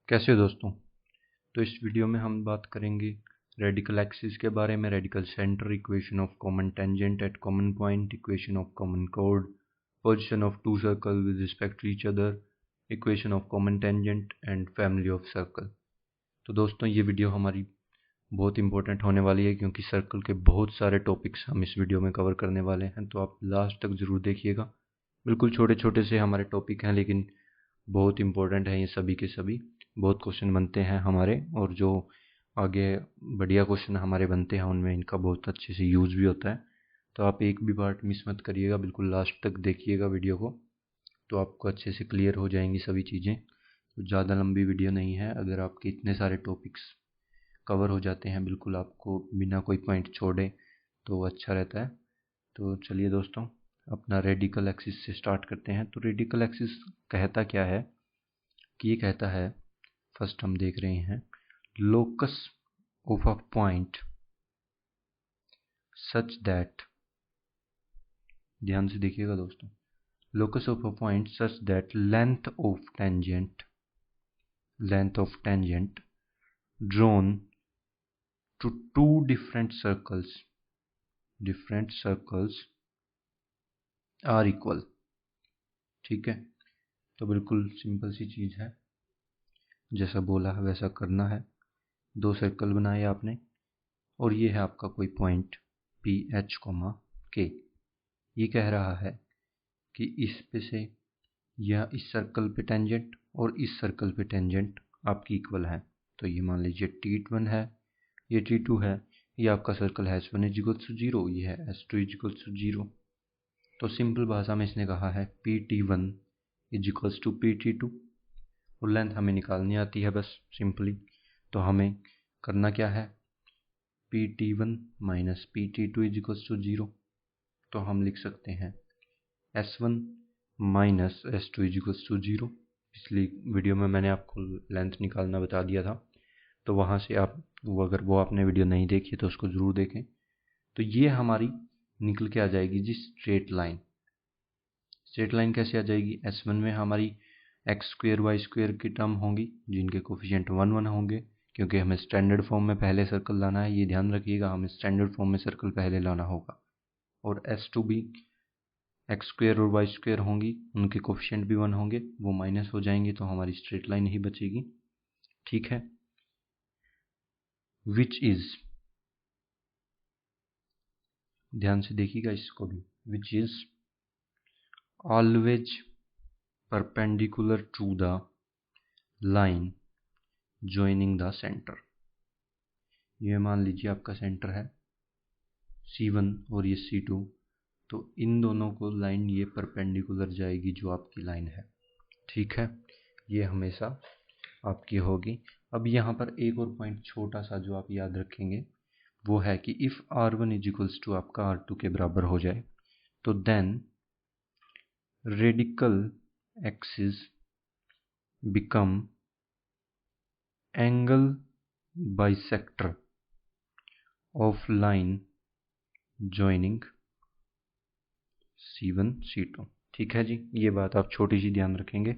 कैसे हो दोस्तों। तो इस वीडियो में हम बात करेंगे रेडिकल एक्सिस के बारे में, radical centre, equation of common tangent at common point, equation of common कोड, position of two circle with respect to each other, equation of common tangent and family of circle. तो दोस्तों ये video हमारी बहुत important होने वाली है क्योंकि सर्कल के बहुत सारे टॉपिक्स हम इस वीडियो में कवर करने वाले हैं, तो आप लास्ट तक ज़रूर देखिएगा। बिल्कुल छोटे छोटे से हमारे टॉपिक हैं लेकिन बहुत इंपॉर्टेंट है ये सभी के सभी। बहुत क्वेश्चन बनते हैं हमारे, और जो आगे बढ़िया क्वेश्चन हमारे बनते हैं उनमें इनका बहुत अच्छे से यूज़ भी होता है। तो आप एक भी पार्ट मिस मत करिएगा, बिल्कुल लास्ट तक देखिएगा वीडियो को, तो आपको अच्छे से क्लियर हो जाएंगी सभी चीज़ें। तो ज़्यादा लंबी वीडियो नहीं है, अगर आपके इतने सारे टॉपिक्स कवर हो जाते हैं बिल्कुल आपको बिना कोई पॉइंट छोड़े तो अच्छा रहता है। तो चलिए दोस्तों अपना रेडिकल एक्सिस से स्टार्ट करते हैं। तो रेडिकल एक्सिस कहता क्या है कि ये कहता है, फर्स्ट हम देख रहे हैं, locus of a point such that, ध्यान से देखिएगा दोस्तों, locus of a point such that length of tangent drawn to two different circles are equal। ठीक है, तो बिल्कुल सिंपल सी चीज है, जैसा बोला है वैसा करना है। दो सर्कल बनाए आपने और ये है आपका कोई पॉइंट पी एच कोमा के। ये कह रहा है कि इस पे से या इस सर्कल पे टेंजेंट और इस सर्कल पे टेंजेंट आपकी इक्वल है। तो ये मान लीजिए T1 है, ये T2 है, ये आपका सर्कल है S1 इज इक्वल्स टू 0, ये है S2 इज इक्वल्स टू 0। तो सिंपल भाषा में इसने कहा है PT1 is equals to PT2, और लेंथ हमें निकालनी आती है बस सिंपली। तो हमें करना क्या है, PT1 minus PT2 is equals to 0। तो हम लिख सकते हैं S1 minus S2 is equals to 0। पिछली वीडियो में मैंने आपको लेंथ निकालना बता दिया था, तो वहाँ से आप अगर वो आपने वीडियो नहीं देखी तो उसको ज़रूर देखें। तो ये हमारी निकल के आ जाएगी जी स्ट्रेट लाइन। स्ट्रेट लाइन कैसे आ जाएगी, S1 में हमारी एक्स स्क्वेयर वाई स्क्वेयर की टर्म होंगी जिनके कोफिशिएंट 1 1 होंगे, क्योंकि हमें स्टैंडर्ड फॉर्म में पहले सर्कल लाना है। ये ध्यान रखिएगा, हमें स्टैंडर्ड फॉर्म में सर्कल पहले लाना होगा। और S2 भी एक्स स्क्वेयर और वाई स्क्वेयर होंगी, उनके कोफिशिएंट भी 1 होंगे, वो माइनस हो जाएंगे तो हमारी स्ट्रेट लाइन ही बचेगी। ठीक है, विच इज, ध्यान से देखिएगा इसको भी, which is always perpendicular to the line joining the centre. ये मान लीजिए आपका सेंटर है C1 और ये C2, तो इन दोनों को लाइन ये परपेंडिकुलर जाएगी जो आपकी लाइन है। ठीक है, ये हमेशा आपकी होगी। अब यहाँ पर एक और पॉइंट छोटा सा जो आप याद रखेंगे वो है कि if R1 is equals to आपका R2 के बराबर हो जाए तो then radical axis become angle bisector of line joining C1 C2। ठीक है जी, ये बात आप छोटी सी ध्यान रखेंगे,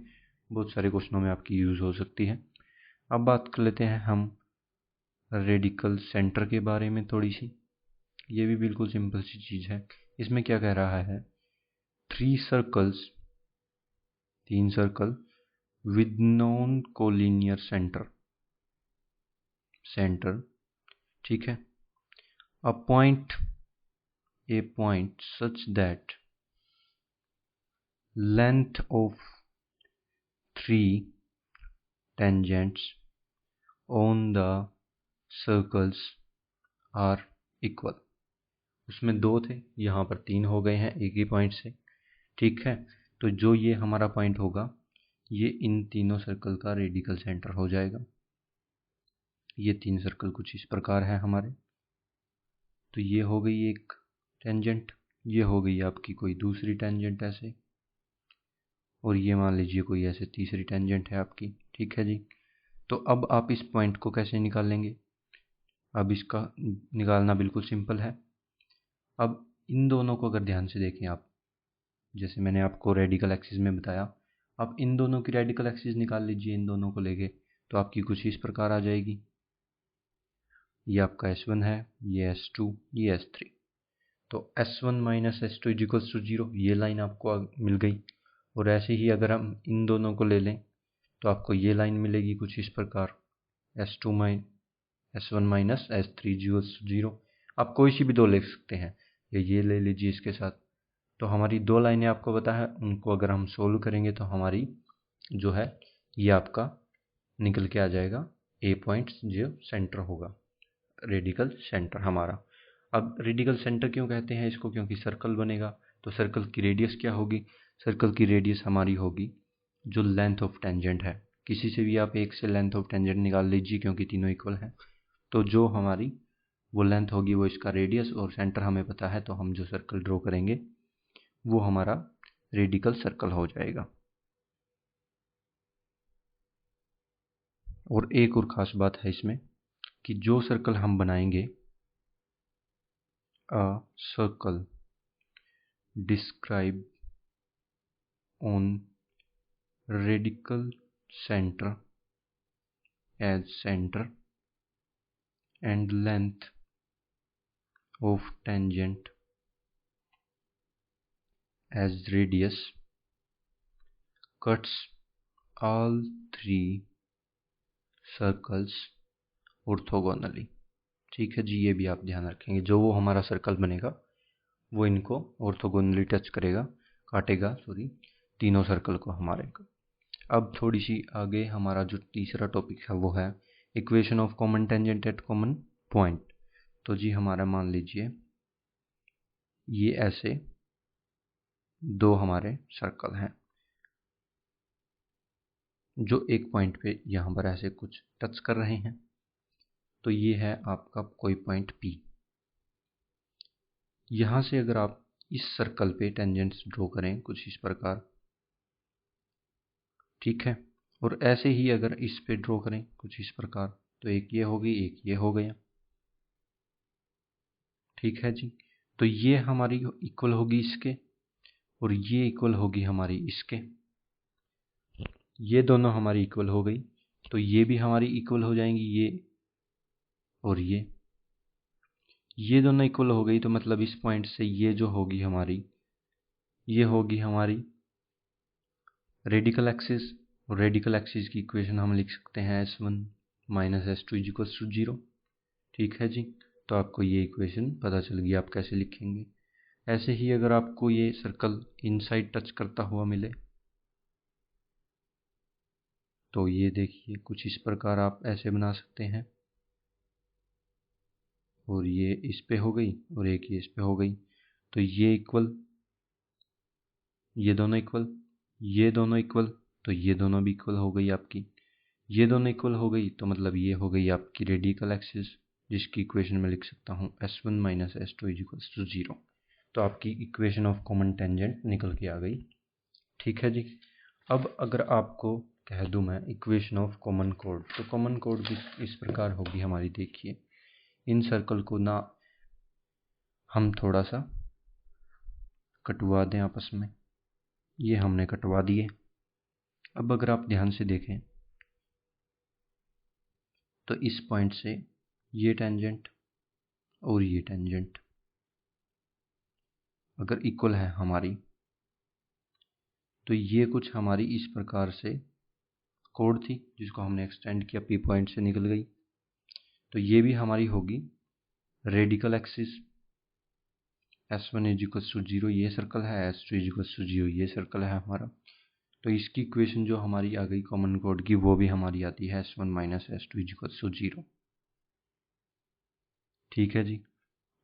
बहुत सारे क्वेश्चनों में आपकी यूज़ हो सकती है। अब बात कर लेते हैं हम रेडिकल सेंटर के बारे में थोड़ी सी। ये भी बिल्कुल सिंपल सी चीज़ है। इसमें क्या कह रहा है, तीन circle with non collinear centre. ठीक है, a point such that length of 3 tangents on the circles are equal। उसमें 2 थे, यहाँ पर 3 हो गए हैं एक ही पॉइंट से। ठीक है, तो जो ये हमारा पॉइंट होगा ये इन तीनों सर्कल का रेडिकल सेंटर हो जाएगा। ये 3 सर्कल कुछ इस प्रकार है हमारे। तो ये हो गई एक टेंजेंट, ये हो गई आपकी कोई दूसरी टेंजेंट ऐसे, और ये मान लीजिए कोई ऐसे तीसरी टेंजेंट है आपकी। ठीक है जी, तो अब आप इस पॉइंट को कैसे निकालेंगे, अब इसका निकालना बिल्कुल सिंपल है। अब इन दोनों को अगर ध्यान से देखें आप, जैसे मैंने आपको रेडिकल एक्सिस में बताया, अब इन दोनों की रेडिकल एक्सिस निकाल लीजिए इन दोनों को लेके। तो आपकी कुछ इस प्रकार आ जाएगी। ये आपका S1 है, ये S2, ये S3। तो S1 minus S2 is equals to 0, ये लाइन आपको मिल गई। और ऐसे ही अगर हम इन दोनों को ले लें तो आपको ये लाइन मिलेगी कुछ इस प्रकार, S1 minus S3 equals to 0। आप कोई सी भी दो ले सकते हैं, ये ले लीजिए इसके साथ। तो हमारी दो लाइनें आपको पता है, उनको अगर हम सोल्व करेंगे तो हमारी जो है ये आपका निकल के आ जाएगा A पॉइंट जो सेंटर होगा, रेडिकल सेंटर हमारा। अब रेडिकल सेंटर क्यों कहते हैं इसको, क्योंकि सर्कल बनेगा। तो सर्कल की रेडियस क्या होगी, सर्कल की रेडियस हमारी होगी जो लेंथ ऑफ टेंजेंट है। किसी से भी आप एक से लेंथ ऑफ टेंजेंट निकाल लीजिए क्योंकि तीनों इक्वल हैं। तो जो हमारी वो लेंथ होगी वो इसका रेडियस, और सेंटर हमें पता है, तो हम जो सर्कल ड्रॉ करेंगे वो हमारा रेडिकल सर्कल हो जाएगा। और एक और ख़ास बात है इसमें कि जो सर्कल हम बनाएंगे, a circle describe on radical centre as centre and length of tangent as radius cuts all three circles orthogonally। ठीक है जी, ये भी आप ध्यान रखेंगे, जो वो हमारा सर्कल बनेगा वो इनको ऑर्थोगोनली टच करेगा, काटेगा सॉरी, तीनों सर्कल को हमारे को। अब थोड़ी सी आगे हमारा जो तीसरा टॉपिक है वो है equation of common tangent at common point. तो जी हमारा मान लीजिए ये ऐसे दो हमारे सर्कल हैं जो एक पॉइंट पे यहाँ पर ऐसे कुछ टच कर रहे हैं। तो ये है आपका कोई पॉइंट P। यहाँ से अगर आप इस सर्कल पे टेंजेंट्स ड्रॉ करें कुछ इस प्रकार, ठीक है, और ऐसे ही अगर इस पे ड्रॉ करें कुछ इस प्रकार, तो एक ये होगी, एक ये हो गया। ठीक है जी, तो ये हमारी इक्वल होगी इसके, और ये इक्वल होगी हमारी इसके। ये दोनों हमारी इक्वल हो गई, तो ये भी हमारी इक्वल हो जाएंगी, ये और ये दोनों इक्वल हो गई। तो मतलब इस पॉइंट से ये जो होगी हमारी, ये होगी हमारी रेडिकल एक्सिस, और रेडिकल एक्सिस की इक्वेशन हम लिख सकते हैं S1 minus S2 equals to 0। ठीक है जी, तो आपको ये इक्वेशन पता चल गई आप कैसे लिखेंगे। ऐसे ही अगर आपको ये सर्कल इनसाइड टच करता हुआ मिले तो ये देखिए कुछ इस प्रकार आप ऐसे बना सकते हैं, और ये इस पे हो गई और एक ये इस पे हो गई। तो ये इक्वल, ये दोनों इक्वल, ये दोनों इक्वल, तो ये दोनों भी इक्वल हो गई आपकी। ये दोनों इक्वल हो गई तो मतलब ये हो गई आपकी रेडिकल एक्सिस, जिसकी इक्वेशन में लिख सकता हूँ S1 minus S2 equals to 0। तो आपकी इक्वेशन ऑफ कॉमन टेंजेंट निकल के आ गई। ठीक है जी, अब अगर आपको कह दूं मैं इक्वेशन ऑफ कॉमन कोड, तो कॉमन कोड भी इस प्रकार होगी हमारी। देखिए इन सर्कल को ना हम थोड़ा सा कटवा दें आपस में, ये हमने कटवा दिए। अब अगर आप ध्यान से देखें तो इस पॉइंट से ये टेंजेंट और ये टेंजेंट अगर इक्वल है हमारी, तो ये कुछ हमारी इस प्रकार से कोड थी जिसको हमने एक्सटेंड किया, P पॉइंट से निकल गई। तो ये भी हमारी होगी radical axis. S1 is equals to 0 ये सर्कल है, S2 इज इक्वल्स टू 0 ये सर्कल है हमारा। तो इसकी इक्वेशन जो हमारी आ गई कॉमन कोड की, वो भी हमारी आती है S1 minus S2 is equals to 0। ठीक है जी,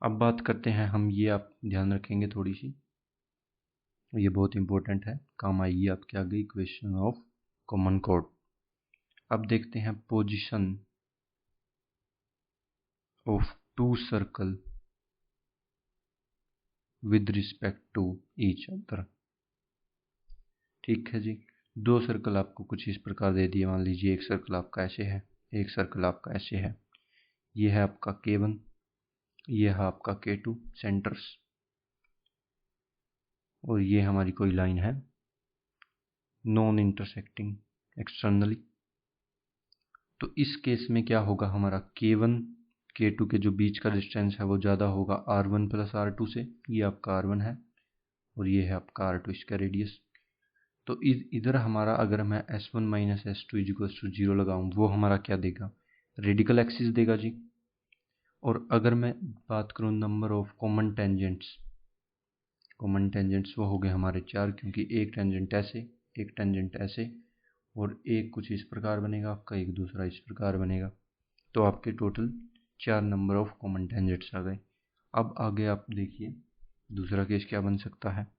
अब बात करते हैं हम, ये आप ध्यान रखेंगे थोड़ी सी, ये बहुत इंपॉर्टेंट है, काम आएगी आपके आगे, इक्वेशन ऑफ कॉमन कोड। अब देखते हैं position of two circle with respect to each other. ठीक है जी, दो सर्कल आपको कुछ इस प्रकार दे दिए। मान लीजिए एक सर्कल आपका ऐसे है, एक सर्कल आपका ऐसे है। ये है आपका K1, ये है आपका K2 सेंटर्स, और ये हमारी कोई लाइन है नॉन इंटरसेक्टिंग एक्सटर्नली। तो इस केस में क्या होगा, हमारा K1 K2 के जो बीच का डिस्टेंस है वो ज़्यादा होगा R1 प्लस R2 से। ये आपका R1 है और ये है आपका R2, इसका रेडियस। तो इधर हमारा अगर मैं S1 minus S2 equals to 0 लगाऊँ, वो हमारा क्या देगा, रेडिकल एक्सिस देगा जी। और अगर मैं बात करूँ नंबर ऑफ कॉमन टेंजेंट्स वो हो गए हमारे 4, क्योंकि एक टेंजेंट ऐसे, एक टेंजेंट ऐसे, और एक कुछ इस प्रकार बनेगा आपका, एक दूसरा इस प्रकार बनेगा। तो आपके total 4 number of common tangents आ गए। अब आगे आप देखिए दूसरा केस क्या बन सकता है।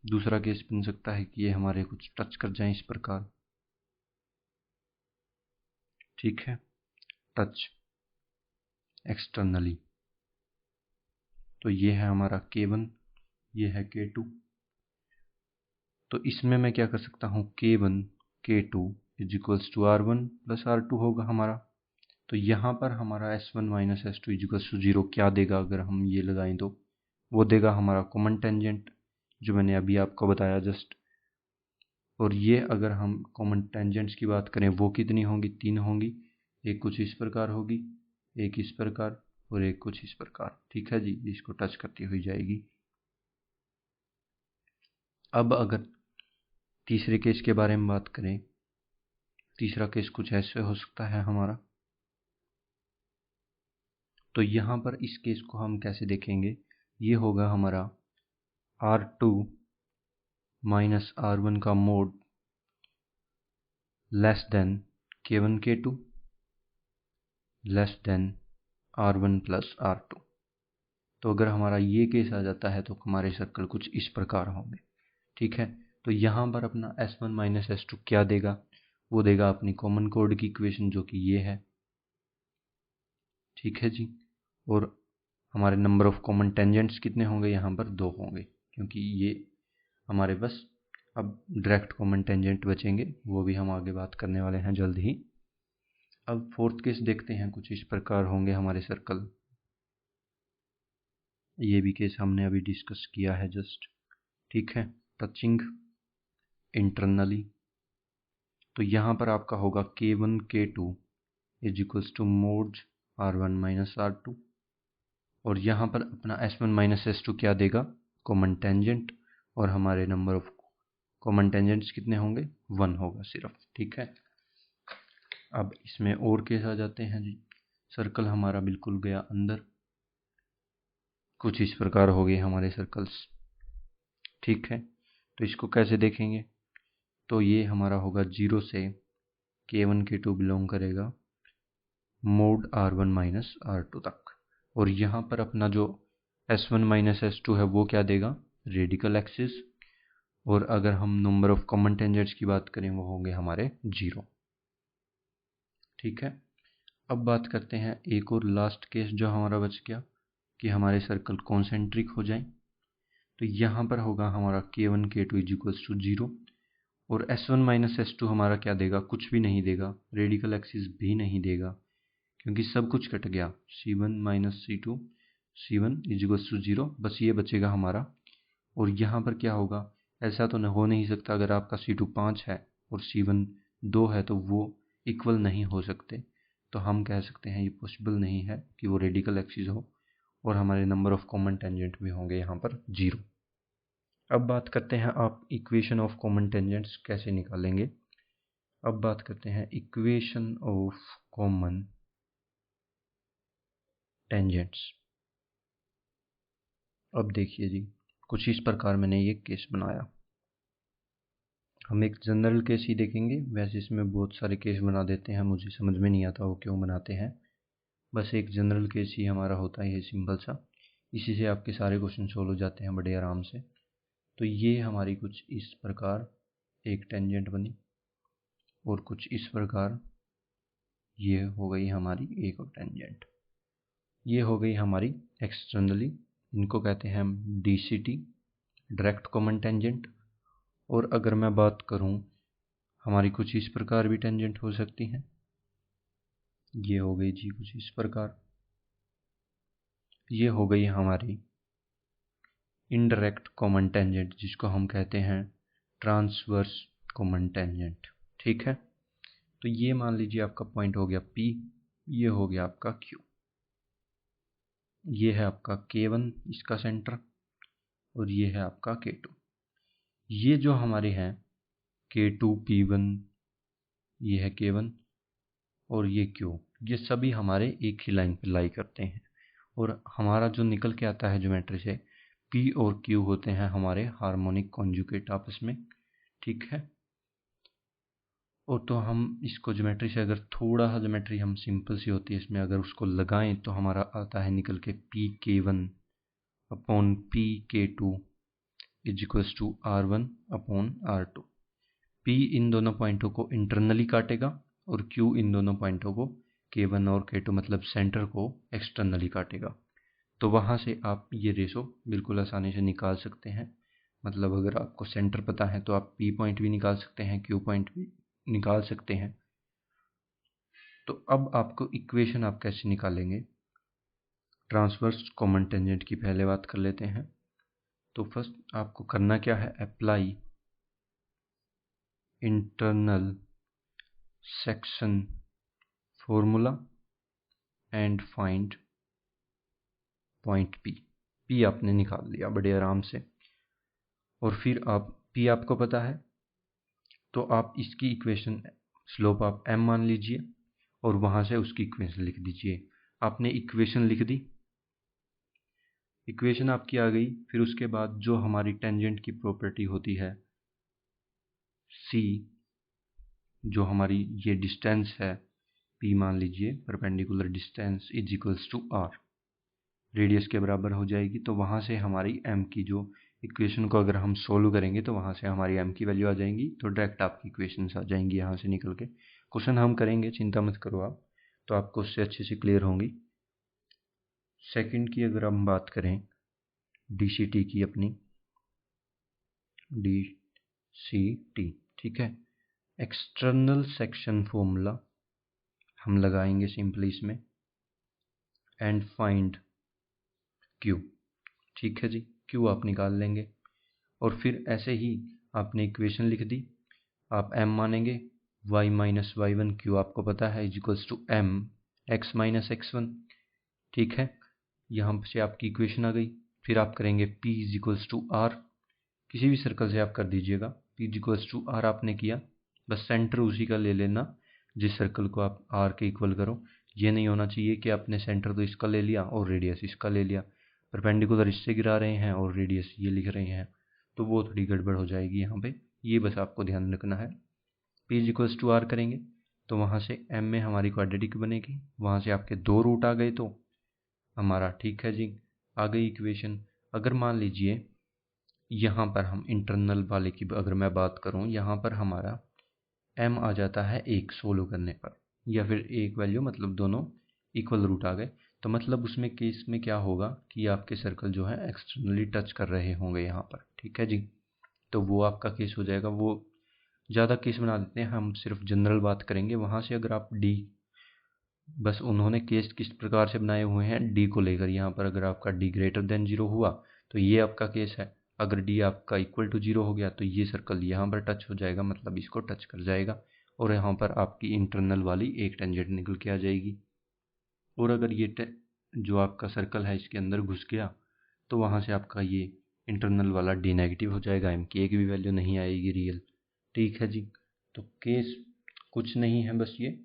दूसरा केस बन सकता है कि ये हमारे कुछ टच कर जाएं इस प्रकार, ठीक है, टच एक्सटर्नली। तो ये है हमारा K1, ये है K2। तो इसमें मैं क्या कर सकता हूँ, K1 K2 is equals to R1 plus R2 होगा हमारा। तो यहाँ पर हमारा S1 minus S2 is equals to 0 क्या देगा, अगर हम ये लगाएं तो वो देगा हमारा कॉमन टेंजेंट, जो मैंने अभी आपको बताया जस्ट। और ये अगर हम कॉमन टेंजेंट्स की बात करें, वो कितनी होंगी, 3 होंगी। एक कुछ इस प्रकार होगी, एक इस प्रकार, और एक कुछ इस प्रकार, ठीक है जी, इसको टच करती हुई जाएगी। अब अगर तीसरे केस के बारे में बात करें, तीसरा केस कुछ ऐसे हो सकता है हमारा। तो यहाँ पर इस केस को हम कैसे देखेंगे, ये होगा हमारा R2 माइनस R1 का mode less than K1 K2 less than R1 plus R2। तो अगर हमारा ये केस आ जाता है तो हमारे सर्कल कुछ इस प्रकार होंगे, ठीक है। तो यहाँ पर अपना S1 माइनस S2 क्या देगा, वो देगा अपनी कॉमन कोड की इक्वेशन, जो कि ये है, ठीक है जी। और हमारे नंबर ऑफ कॉमन टेंजेंट्स कितने होंगे, यहाँ पर 2 होंगे, क्योंकि ये हमारे बस अब डायरेक्ट कॉमन टेंजेंट बचेंगे, वो भी हम आगे बात करने वाले हैं जल्द ही। अब फोर्थ केस देखते हैं, कुछ इस प्रकार होंगे हमारे सर्कल। ये भी केस हमने अभी डिस्कस किया है जस्ट, ठीक है, टचिंग इंटरनली। तो यहाँ पर आपका होगा K1 K2 is equals to mod R1 minus R2। और यहाँ पर अपना S1 माइनस S2 क्या देगा, कॉमन टेंजेंट, और हमारे नंबर ऑफ कॉमन टेंजेंट्स कितने होंगे, 1 होगा सिर्फ, ठीक है। अब इसमें और केस आ जाते हैं जी। सर्कल हमारा बिल्कुल गया अंदर, कुछ इस प्रकार हो गए हमारे सर्कल्स, ठीक है। तो इसको कैसे देखेंगे, तो ये हमारा होगा 0 से K1 K2 बिलोंग करेगा मोड R1 माइनस R2 तक। और यहाँ पर अपना जो S1 माइनस S2 है वो क्या देगा, रेडिकल एक्सिस। और अगर हम नंबर ऑफ कॉमन टेंजेंट्स की बात करें, वो होंगे हमारे 0, ठीक है। अब बात करते हैं एक और लास्ट केस जो हमारा बच गया, कि हमारे सर्कल कॉन्सेंट्रिक हो जाएं। तो यहाँ पर होगा हमारा K1 K2 is equals to 0। और S1 माइनस S2 हमारा क्या देगा, कुछ भी नहीं देगा, रेडिकल एक्सिस भी नहीं देगा, क्योंकि सब कुछ कट गया। C1 minus C2 C1 is equals to 0, बस ये बचेगा हमारा। और यहाँ पर क्या होगा, ऐसा तो हो नहीं सकता, अगर आपका C2 5 है और C1 2 है तो वो इक्वल नहीं हो सकते। तो हम कह सकते हैं ये पॉसिबल नहीं है कि वो रेडिकल एक्सिस हो। और हमारे नंबर ऑफ कॉमन टेंजेंट भी होंगे यहाँ पर 0। अब बात करते हैं आप इक्वेशन ऑफ कॉमन टेंजेंट्स कैसे निकालेंगे। अब बात करते हैं इक्वेशन ऑफ कॉमन टेंजेंट्स। अब देखिए जी, कुछ इस प्रकार मैंने ये केस बनाया। हम एक जनरल केस ही देखेंगे, वैसे इसमें बहुत सारे केस बना देते हैं, मुझे समझ में नहीं आता वो क्यों बनाते हैं। बस एक जनरल केस ही हमारा होता है, ये सिंपल सा, इसी से आपके सारे क्वेश्चन सोल्व हो जाते हैं बड़े आराम से। तो ये हमारी कुछ इस प्रकार एक टेंजेंट बनी, और कुछ इस प्रकार ये हो गई हमारी एक और टेंजेंट। ये हो गई हमारी एक्सटर्नली, इनको कहते हैं हम DCT, डायरेक्ट कॉमन टेंजेंट। और अगर मैं बात करूं, हमारी कुछ इस प्रकार भी टेंजेंट हो सकती हैं। ये हो गई जी कुछ इस प्रकार। ये हो गई हमारी इनडायरेक्ट कॉमन टेंजेंट, जिसको हम कहते हैं ट्रांसवर्स कॉमन टेंजेंट, ठीक है। तो ये मान लीजिए आपका पॉइंट हो गया P, ये हो गया आपका Q, ये है आपका K1 इसका सेंटर, और ये है आपका K2। ये जो हमारे हैं K2 P1, ये है K1 और ये Q, ये सभी हमारे एक ही लाइन पे लाई करते हैं। और हमारा जो निकल के आता है ज्योमेट्री से, P और Q होते हैं हमारे हार्मोनिक कॉन्जुगेट आपस में, ठीक है। और तो हम इसको ज्योमेट्री से अगर थोड़ा सा ज्योमेट्री हम सिंपल सी होती है इसमें अगर उसको लगाएं तो हमारा आता है निकल के PK1 upon PK2 is equals to R1 upon R2। P इन दोनों पॉइंटों को इंटरनली काटेगा और Q इन दोनों पॉइंटों को K1 और K2 मतलब सेंटर को एक्सटर्नली काटेगा। तो वहाँ से आप ये रेशो बिल्कुल आसानी से निकाल सकते हैं। मतलब अगर आपको सेंटर पता है तो आप P पॉइंट भी निकाल सकते हैं, Q पॉइंट भी निकाल सकते हैं। तो अब आपको इक्वेशन आप कैसे निकालेंगे, ट्रांसवर्स कॉमन टेंजेंट की पहले बात कर लेते हैं। तो फर्स्ट आपको करना क्या है, apply internal section formula and find point P आपने निकाल लिया बड़े आराम से। और फिर आप P आपको पता है तो आप इसकी इक्वेशन स्लोप आप m मान लीजिए और वहां से उसकी इक्वेशन लिख दीजिए। आपने इक्वेशन लिख दी, इक्वेशन आपकी आ गई। फिर उसके बाद जो हमारी टेंजेंट की प्रॉपर्टी होती है C, जो हमारी ये डिस्टेंस है P मान लीजिए, perpendicular distance is equals to R, radius के बराबर हो जाएगी। तो वहाँ से हमारी m की जो इक्वेशन को अगर हम सोल्व करेंगे तो वहाँ से हमारी m की वैल्यू आ जाएंगी। तो डायरेक्ट आपकी इक्वेशंस आ जाएंगी यहाँ से निकल के। क्वेश्चन हम करेंगे, चिंता मत करो आप, तो आपको उससे अच्छे से क्लियर होंगी। सेकंड की अगर हम बात करें DCT की, अपनी DCT, ठीक है, एक्सटर्नल सेक्शन फॉर्मूला हम लगाएंगे सिंपली इसमें एंड फाइंड Q, ठीक है जी। Q आप निकाल लेंगे और फिर ऐसे ही आपने इक्वेशन लिख दी, आप m मानेंगे, y माइनस y1 Q आपको पता है is equals to m x minus x1, ठीक है। यहाँ से आपकी इक्वेशन आ गई। फिर आप करेंगे P is equals to R, किसी भी सर्कल से आप कर दीजिएगा। P is equals to R आपने किया, बस सेंटर उसी का ले लेना जिस सर्कल को आप R के इक्वल करो। ये नहीं होना चाहिए कि आपने सेंटर तो इसका ले लिया और रेडियस इसका ले लिया, परपेंडिकुलर इससे गिरा रहे हैं और रेडियस ये लिख रहे हैं, तो वो थोड़ी गड़बड़ हो जाएगी यहाँ पे। ये बस आपको ध्यान रखना है। P is equals to R करेंगे तो वहाँ से M में हमारी क्वाड्रेटिक बनेगी, वहाँ से आपके दो रूट आ गए तो हमारा ठीक है जी, आ गई इक्वेशन। अगर मान लीजिए यहाँ पर हम इंटरनल वाले की अगर मैं बात करूँ, यहाँ पर हमारा m आ जाता है 1 सोल्व करने पर, या फिर एक वैल्यू मतलब दोनों इक्वल रूट आ गए, तो मतलब उसमें केस में क्या होगा कि आपके सर्कल जो है एक्सटर्नली टच कर रहे होंगे यहाँ पर, ठीक है जी। तो वो आपका केस हो जाएगा। वो ज़्यादा केस बना देते हैं, हम सिर्फ जनरल बात करेंगे। वहाँ से अगर आप D, बस उन्होंने केस किस प्रकार से बनाए हुए हैं D को लेकर, यहाँ पर अगर आपका D ग्रेटर देन 0 हुआ तो ये आपका केस है, अगर D आपका इक्वल टू 0 हो गया तो ये सर्कल यहाँ पर टच हो जाएगा, मतलब इसको टच कर जाएगा और यहाँ पर आपकी इंटरनल वाली एक टेंजेंट निकल के आ जाएगी। और अगर ये जो आपका सर्कल है इसके अंदर घुस गया तो वहाँ से आपका ये इंटरनल वाला D नेगेटिव हो जाएगा, m की एक भी वैल्यू नहीं आएगी रियल, ठीक है जी। तो केस कुछ नहीं है, बस ये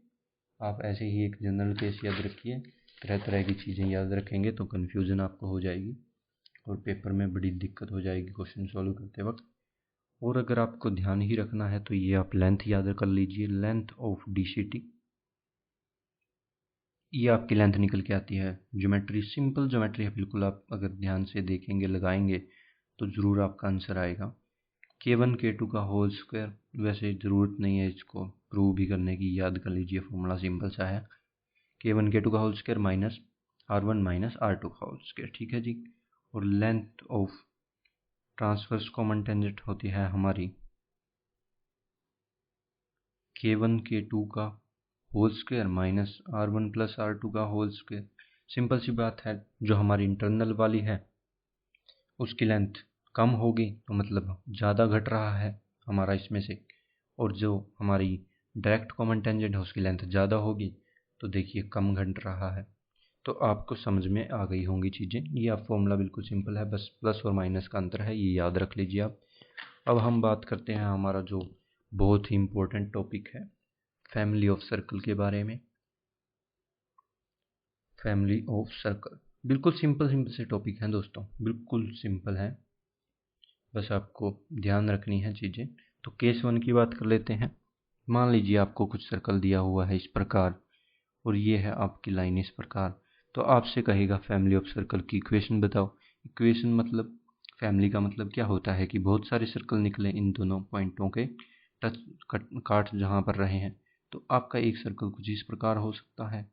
आप ऐसे ही एक जनरल केस याद रखिए। तरह तरह की चीज़ें याद रखेंगे तो कन्फ्यूज़न आपको हो जाएगी और पेपर में बड़ी दिक्कत हो जाएगी क्वेश्चन सॉल्व करते वक्त। और अगर आपको ध्यान ही रखना है तो ये आप लेंथ याद कर लीजिए, लेंथ ऑफ DCT, ये आपकी लेंथ निकल के आती है। ज्योमेट्री सिंपल ज्योमेट्री है बिल्कुल, आप अगर ध्यान से देखेंगे लगाएंगे तो ज़रूर आपका आंसर आएगा। K1 K2 का होल स्क्वायर, वैसे ज़रूरत नहीं है इसको प्रूव भी करने की, याद कर लीजिए, फॉर्मूला सिंपल सा है, K1 K2 का whole square minus R1 minus R2 का होल स्क्वायर, ठीक है जी। और length of transverse common tangent होती है हमारी K1 K2 का whole square minus R1 plus R2 का होल स्क्वायर। सिंपल सी बात है, जो हमारी इंटरनल वाली है उसकी लेंथ कम होगी तो मतलब ज़्यादा घट रहा है हमारा इसमें से, और जो हमारी डायरेक्ट कॉमन टेंजेंट है उसकी लेंथ ज़्यादा होगी, तो देखिए कम घट रहा है। तो आपको समझ में आ गई होंगी चीज़ें। ये आप फॉर्मूला बिल्कुल सिंपल है, बस प्लस और माइनस का अंतर है, ये याद रख लीजिए आप। अब हम बात करते हैं हमारा जो बहुत ही इम्पोर्टेंट टॉपिक है फैमिली ऑफ सर्कल के बारे में। फैमिली ऑफ सर्कल बिल्कुल सिंपल से टॉपिक हैं दोस्तों, बिल्कुल सिंपल है, बस आपको ध्यान रखनी है चीज़ें। तो केस 1 की बात कर लेते हैं। मान लीजिए आपको कुछ सर्कल दिया हुआ है इस प्रकार, और ये है आपकी लाइन इस प्रकार। तो आपसे कहेगा फैमिली ऑफ सर्कल की इक्वेशन बताओ। इक्वेशन मतलब फैमिली का मतलब क्या होता है कि बहुत सारे सर्कल निकले इन दोनों पॉइंटों के टच काट जहाँ पर रहे हैं। तो आपका एक सर्कल कुछ इस प्रकार हो सकता है,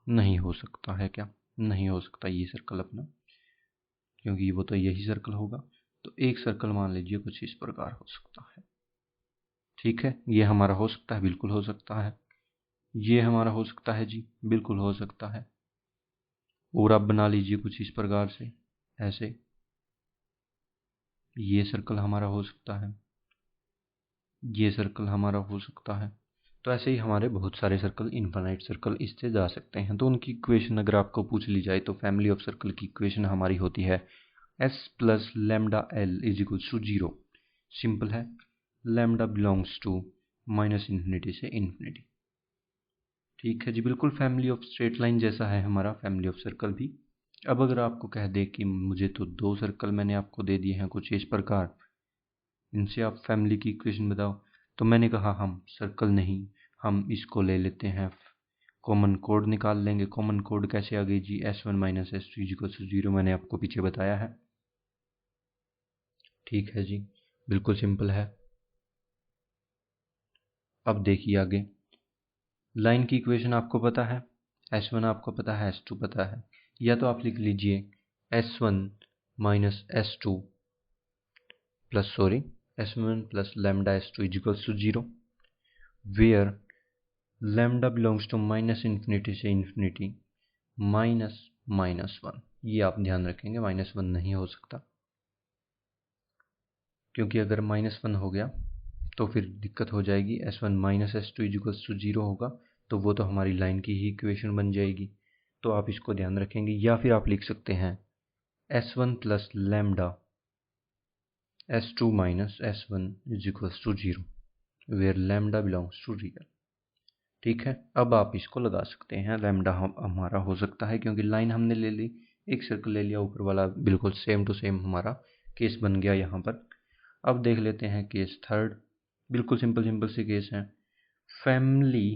नहीं हो सकता है क्या? नहीं हो सकता ये सर्कल अपना, क्योंकि वो तो यही सर्कल होगा। तो एक सर्कल मान लीजिए कुछ इस प्रकार हो सकता है, ठीक है। ये हमारा हो सकता है, बिल्कुल हो सकता है। ये हमारा हो सकता है जी, बिल्कुल हो सकता है। और आप बना लीजिए कुछ इस प्रकार से, ऐसे ये सर्कल हमारा हो सकता है, ये सर्कल हमारा हो सकता है। तो ऐसे ही हमारे बहुत सारे सर्कल, इनफाइनाइट सर्कल इससे जा सकते हैं। तो उनकी इक्वेशन अगर आपको पूछ ली जाए तो फैमिली ऑफ सर्कल की इक्वेशन हमारी होती है s plus lambda L is equals to 0। Simple है, lambda belongs to minus infinity से इन्फिनिटी। ठीक है जी, बिल्कुल फैमिली ऑफ स्ट्रेट लाइन जैसा है हमारा फैमिली ऑफ सर्कल भी। अब अगर आपको कह दे कि मुझे तो दो सर्कल मैंने आपको दे दिए हैं कुछ इस प्रकार, इनसे आप फैमिली की इक्वेशन बताओ, तो मैंने कहा हम सर्कल नहीं, हम इसको ले लेते हैं, कॉमन कोड निकाल लेंगे। कॉमन कोड कैसे आ गई जी? s1 minus s2 equals to 0, मैंने आपको पीछे बताया है। ठीक है जी, बिल्कुल सिंपल है। अब देखिए आगे, लाइन की इक्वेशन आपको पता है, s1 आपको पता है, s2 पता है। या तो आप लिख लीजिए s1 minus s2 s1 plus lambda s2 equals to 0, where lambda belongs to minus infinity से इन्फिनिटी माइनस माइनस 1। ये आप ध्यान रखेंगे, माइनस 1 नहीं हो सकता, क्योंकि अगर माइनस 1 हो गया तो फिर दिक्कत हो जाएगी। s1 minus s2 equals to 0 होगा, तो वो तो हमारी लाइन की ही इक्वेशन बन जाएगी। तो आप इसको ध्यान रखेंगे। या फिर आप लिख सकते हैं s1 plus lambda s2 minus s1 is equals to 0, where lambda belongs to real. ठीक है, अब आप इसको लगा सकते हैं। लैम्डा हमारा हो सकता है क्योंकि लाइन हमने ले ली, एक सर्कल ले लिया ऊपर वाला, बिल्कुल सेम टू सेम हमारा केस बन गया यहाँ पर। अब देख लेते हैं केस थर्ड, बिल्कुल सिंपल से केस है। Family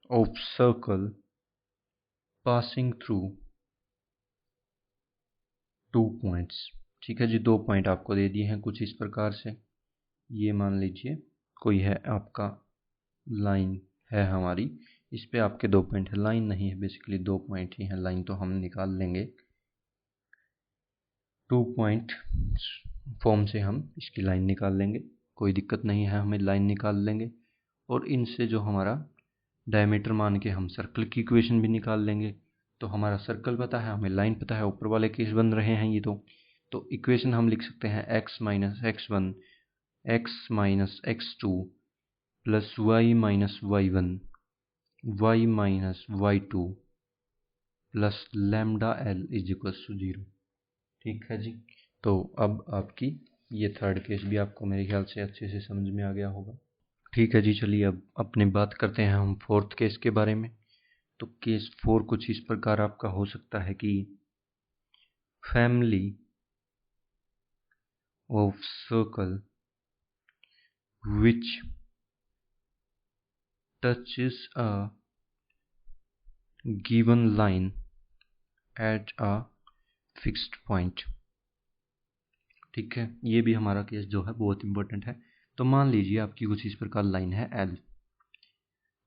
of circle passing through 2 points. ठीक है जी, 2 पॉइंट आपको दे दिए हैं कुछ इस प्रकार से। ये मान लीजिए कोई है आपका लाइन है हमारी, इस पे आपके 2 पॉइंट है, लाइन नहीं है बेसिकली, 2 पॉइंट ही है, लाइन तो हम निकाल लेंगे। 2 पॉइंट फॉर्म से हम इसकी लाइन निकाल लेंगे, कोई दिक्कत नहीं है, हमें लाइन निकाल लेंगे। और इनसे जो हमारा डायमीटर मान के हम सर्कल की इक्वेशन भी निकाल लेंगे। तो हमारा सर्कल पता है, हमें लाइन पता है, ऊपर वाले केस बन रहे हैं ये तो इक्वेशन हम लिख सकते हैं x minus x1 x minus x2 plus y minus y1 y minus y2 plus lambda L is equals to 0। ठीक है जी, तो अब आपकी ये थर्ड केस भी आपको मेरे ख्याल से अच्छे से समझ में आ गया होगा। ठीक है जी, चलिए अब अपनी बात करते हैं हम फोर्थ केस के बारे में। तो केस 4 कुछ इस प्रकार आपका हो सकता है कि family of circle which touches a given line at a fixed point. ठीक है, ये भी हमारा केस जो है बहुत इंपॉर्टेंट है। तो मान लीजिए आपकी कुछ इस प्रकार लाइन है एल,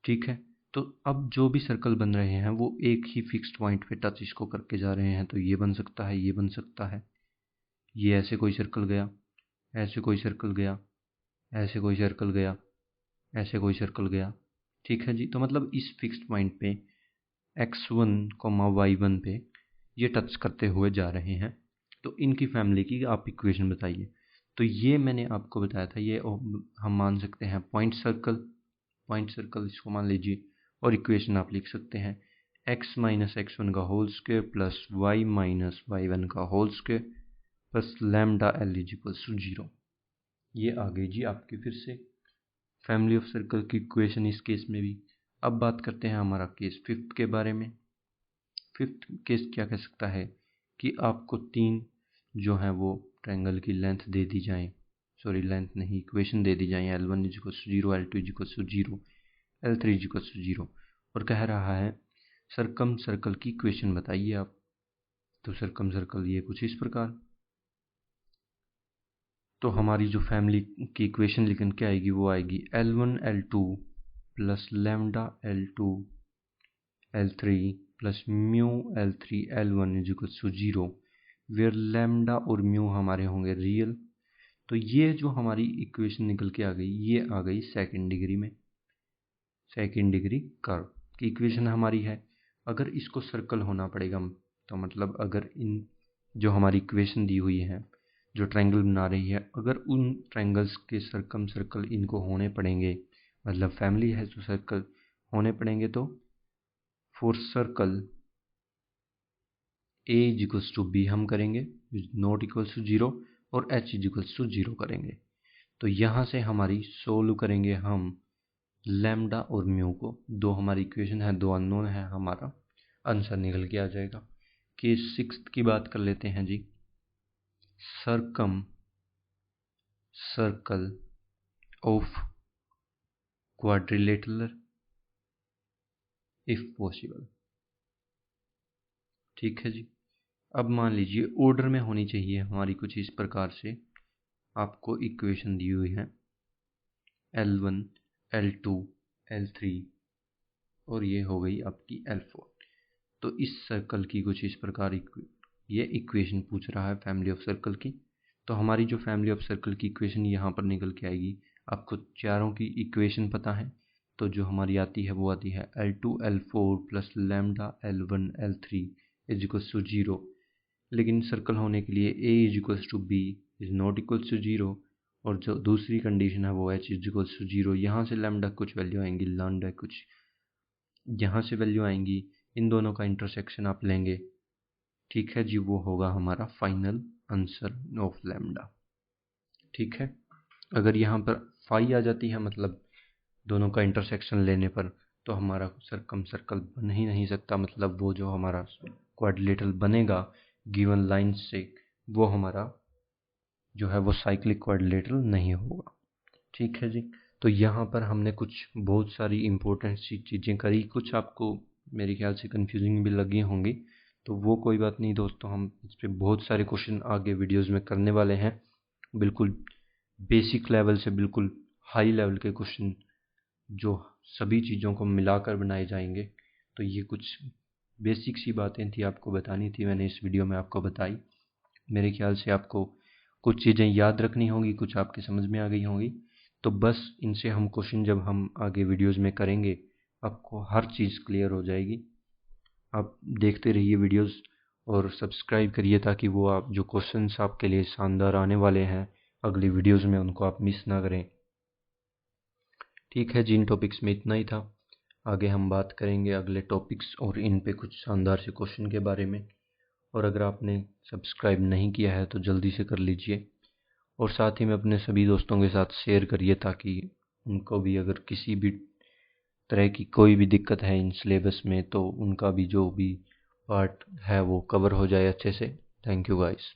ठीक है। तो अब जो भी सर्कल बन रहे हैं वो एक ही फिक्स्ड पॉइंट पे टच इसको करके जा रहे हैं। तो ये बन सकता है, ये बन सकता है, ये ऐसे कोई सर्कल गया, ऐसे कोई सर्कल गया, ऐसे कोई सर्कल गया, ऐसे कोई सर्कल गया। ठीक है जी, तो मतलब इस फिक्स्ड पॉइंट पे x1 y1 पे ये टच करते हुए जा रहे हैं। तो इनकी फैमिली की आप इक्वेशन बताइए। तो ये मैंने आपको बताया था, ये हम मान सकते हैं पॉइंट सर्कल इसको मान लीजिए, और इक्वेशन आप लिख सकते हैं x माइनस x1 का whole square plus y minus y1 का whole square plus lambda l equals to 0। ये आ गई जी आपकी फिर से फैमिली ऑफ सर्कल की इक्वेशन इस केस में भी। अब बात करते हैं हमारा केस फिफ्थ के बारे में। फिफ्थ केस क्या कह सकता है कि आपको 3 जो है वो ट्रायंगल की लेंथ दे दी जाए, सॉरी लेंथ नहीं, इक्वेशन दे दी जाए, L1 equals to 0, L2 equals to 0, L3 equals to 0, और कह रहा है सरकम सर्कल की इक्वेशन बताइए आप। तो सरकम सर्कल ये कुछ इस प्रकार, तो हमारी जो फैमिली की इक्वेशन लिखन क्या आएगी, वो आएगी L1 L2 plus lambda L2 L3 plus mu L3 L1 equals to 0, where lambda और म्यू हमारे होंगे रियल। तो ये जो हमारी इक्वेशन निकल के आ गई, ये आ गई सेकंड डिग्री में, सेकंड डिग्री कर्व की इक्वेशन हमारी है। अगर इसको सर्कल होना पड़ेगा, तो मतलब अगर इन जो हमारी इक्वेशन दी हुई है, जो ट्रायंगल बना रही है, अगर उन ट्रायंगल्स के सरकम सर्कल इनको होने पड़ेंगे, मतलब फैमिली है तो सर्कल होने पड़ेंगे, तो for circle a equals to b हम करेंगे नॉट इक्वल्स टू 0, और h इक्वल्स टू 0 करेंगे। तो यहाँ से हमारी सोल्व करेंगे हम लैम्डा और म्यू को, दो हमारी इक्वेशन है, दो अननोन है, हमारा आंसर निकल के आ जाएगा। केस सिक्स्थ की बात कर लेते हैं जी। Circumcircle of quadrilateral if possible. ठीक है जी। अब मान लीजिए ऑर्डर में होनी चाहिए हमारी कुछ इस प्रकार से, आपको इक्वेशन दी हुई है L1 L2 L3 और ये हो गई आपकी L4। तो इस सर्कल की कुछ इस प्रकार ये इक्वेशन पूछ रहा है फैमिली ऑफ सर्कल की। तो हमारी जो फैमिली ऑफ सर्कल की इक्वेशन यहाँ पर निकल के आएगी, आपको चारों की इक्वेशन पता है, तो जो हमारी आती है वो आती है L2 L4 plus lambda L1 L3 is equals to 0। लेकिन सर्कल होने के लिए a is equals to b is not equals to 0, और जो दूसरी कंडीशन है वो h इज इक्वल्स टू 0। यहाँ से लैम्डा कुछ वैल्यू आएंगी, लैम्डा कुछ यहाँ से वैल्यू आएंगी, इन दोनों का इंटरसेक्शन आप लेंगे। ठीक है जी, वो होगा हमारा फाइनल आंसर ऑफ लैम्डा। ठीक है, अगर यहाँ पर फाई आ जाती है, मतलब दोनों का इंटरसेक्शन लेने पर, तो हमारा सरकम सर्कल बन ही नहीं सकता, मतलब वो जो हमारा क्वाड्रिलेटरल बनेगा गिवन लाइन से, वो हमारा जो है वो साइक्लिक क्वाड्रिलेटरल नहीं होगा। ठीक है जी। तो यहाँ पर हमने कुछ बहुत सारी इंपॉर्टेंट सी चीज़ें करी, कुछ आपको मेरे ख्याल से कंफ्यूजिंग भी लगी होंगी, तो वो कोई बात नहीं दोस्तों, हम इस पर बहुत सारे क्वेश्चन आगे वीडियोस में करने वाले हैं, बिल्कुल बेसिक लेवल से बिल्कुल हाई लेवल के क्वेश्चन जो सभी चीज़ों को मिलाकर बनाए जाएंगे। तो ये कुछ बेसिक सी बातें थी, आपको बतानी थी, मैंने इस वीडियो में आपको बताई। मेरे ख्याल से आपको कुछ चीज़ें याद रखनी होंगी, कुछ आपके समझ में आ गई होंगी। तो बस इनसे हम क्वेश्चन जब हम आगे वीडियोस में करेंगे, आपको हर चीज़ क्लियर हो जाएगी। आप देखते रहिए वीडियोस और सब्सक्राइब करिए, ताकि वो आप जो क्वेश्चंस आपके लिए शानदार आने वाले हैं अगली वीडियोस में, उनको आप मिस ना करें। ठीक है जी, इन टॉपिक्स में इतना ही था। आगे हम बात करेंगे अगले टॉपिक्स और इन पे कुछ शानदार से क्वेश्चन के बारे में। और अगर आपने सब्सक्राइब नहीं किया है तो जल्दी से कर लीजिए, और साथ ही में अपने सभी दोस्तों के साथ शेयर करिए, ताकि उनको भी अगर किसी भी तरह की कोई भी दिक्कत है इन सिलेबस में, तो उनका भी जो भी पार्ट है वो कवर हो जाए अच्छे से। Thank you guys.